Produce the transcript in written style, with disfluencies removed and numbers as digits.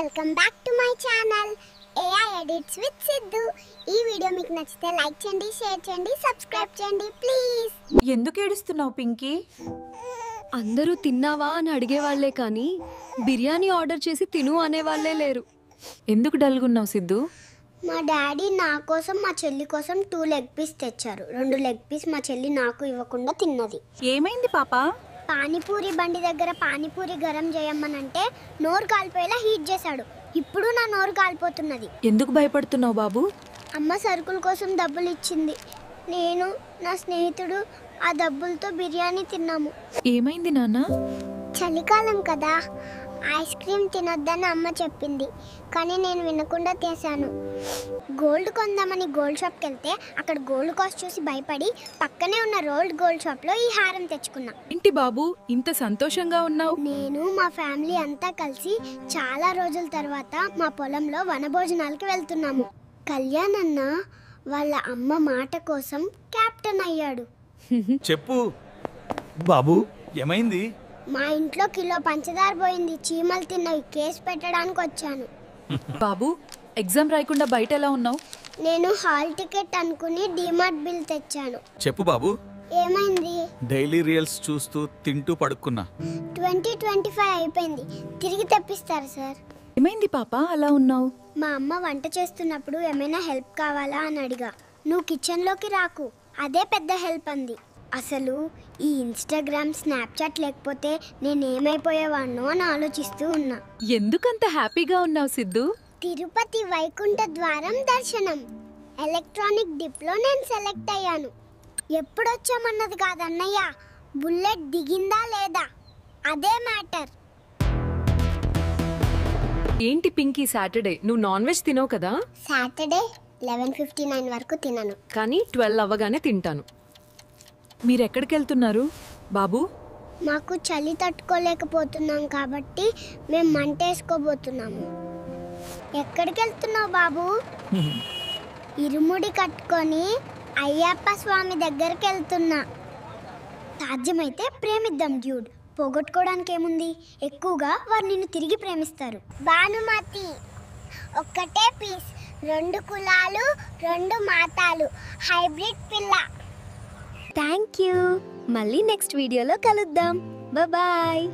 Welcome back to my channel AI edits with Siddhu. ఈ video మీకు నచ్చితే లైక్ చేయండి, షేర్ చేయండి, సబ్స్క్రైబ్ చేయండి ప్లీజ్. ఎందుకు ఏడుస్తున్నావు పింకీ? అందరూ తిన్నావా అని అడిగేవాళ్లే కానీ బిర్యానీ ఆర్డర్ చేసి తిను అనేవాళ్లే లేరు. ఎందుకు డల్గున్నావు సిద్ధు? మా డాడీ నా కోసం మా చెల్లి కోసం 2 లెగ్ పీస్ తెచ్చారు. 2 లెగ్ పీస్ మా చెల్లి నాకు ఇవ్వకుండా తిన్నది. ఏమైంది పాపా? పానీపూరి బండి దగ్గర పానీపూరి గరం చేయమనంటే నోరు కాలిపోయేలా హీట్ చేశాడు. ఇప్పుడు నా నోరు కాలిపోతున్నది. ఎందుకు భయపడుతున్నావు బాబు? అమ్మ సరుకుల కోసం డబ్బులు ఇచ్చింది. నేను నా స్నేహితుడు ఆ డబ్బులతో బిర్యానీ తిన్నాము. ఏమైంది నాన్న? చలికాలం కదా, ఐస్ క్రీమ్ తినొద్దని అమ్మ చెప్పింది, కానీ నేను వినకుండా చేశాను. గోల్డ్ కొందామని గోల్డ్ షాప్కి వెళ్తే అక్కడ గోల్డ్ కాస్ట్ చూసి భయపడి పక్కనే ఉన్న రోల్డ్ గోల్డ్ షాప్లో ఈ హారం తెచ్చుకున్నా. ఏంటి బాబు ఇంత సంతోషంగా ఉన్నావు? నేను మా ఫ్యామిలీ అంతా కలిసి చాలా రోజుల తర్వాత మా పొలంలో వనభోజనాలకి వెళ్తున్నాము. కళ్యాణ్ అన్న వాళ్ళ అమ్మ మాట కోసం కెప్టెన్ అయ్యాడు. చెప్పు బాబు, ఏమైంది? మా ఇంట్లో కిలో పంచదార పోయింది, చీమలు తిన్నవి, కేసు పెట్టడానికి వచ్చాను. బాబు ఎగ్జామ్ రాయకుండా బయట ఎలా ఉన్నావు? నేను హాల్ టికెట్ అనుకుని డిమార్ట్ బిల్ తెచ్చాను. చెప్పు బాబు. ఏమైంది? డైలీ రియల్స్ చూస్తూ తింటూ పడుకున్నా. 2025 అయిపోయింది, తిరిగి తెప్పిస్తారు సార్. ఏమైంది పాపా అలా ఉన్నావు? మా అమ్మ వంట చేస్తున్నప్పుడు ఏమైనా హెల్ప్ కావాలా అని అడిగా. నువ్వు కిచెన్లోకి రాకు, అదే పెద్ద హెల్ప్ అంది. అసలు ఈ ఇన్స్టాగ్రామ్, స్నాప్చాట్ లేకపోతే నేనేమైపోయేవాడినో అని ఆలోచిస్తూ ఉన్నా. ఎందుకంత హ్యాపీగా ఉన్నావు సిద్ధు? తిరుపతి వైకుంఠ ద్వారం దర్శనం ఎలక్ట్రానిక్ డిప్లో నేను సెలెక్ట్ అయ్యాను. ఎప్పుడొచ్చామన్నది కాదన్నయ్య, బుల్లెట్ దిగిందా లేదా అదే మ్యాటర్. ఏంటి పింకీ, సాటర్డే నువ్వు నాన్ వెజ్ తినవు కదా? సాటర్డే 11:59 వరకు తినను, కానీ 12 అవ్వగానే తింటాను. మీరు ఎక్కడికి వెళ్తున్నారు బాబు? మాకు చలి తట్టుకోలేకపోతున్నాం కాబట్టి మేము మంట వేసుకోబోతున్నాము. ఎక్కడికి వెళ్తున్నావు బాబు? ఇరుముడి కట్టుకొని అయ్యప్ప స్వామి దగ్గరికి వెళ్తున్నా. సాధ్యమైతే ప్రేమిద్దాం డ్యూడ్, పోగొట్టుకోవడానికి ఏముంది, ఎక్కువగా వారు నిన్ను తిరిగి ప్రేమిస్తారు. భానుమతి ఒక్కటే పీస్, 2 కులాలు 2 మాతాలు, హైబ్రిడ్ పిల్ల. Thank you. మళ్ళీ నెక్స్ట్ వీడియోలో కలుద్దాం. బాయ్.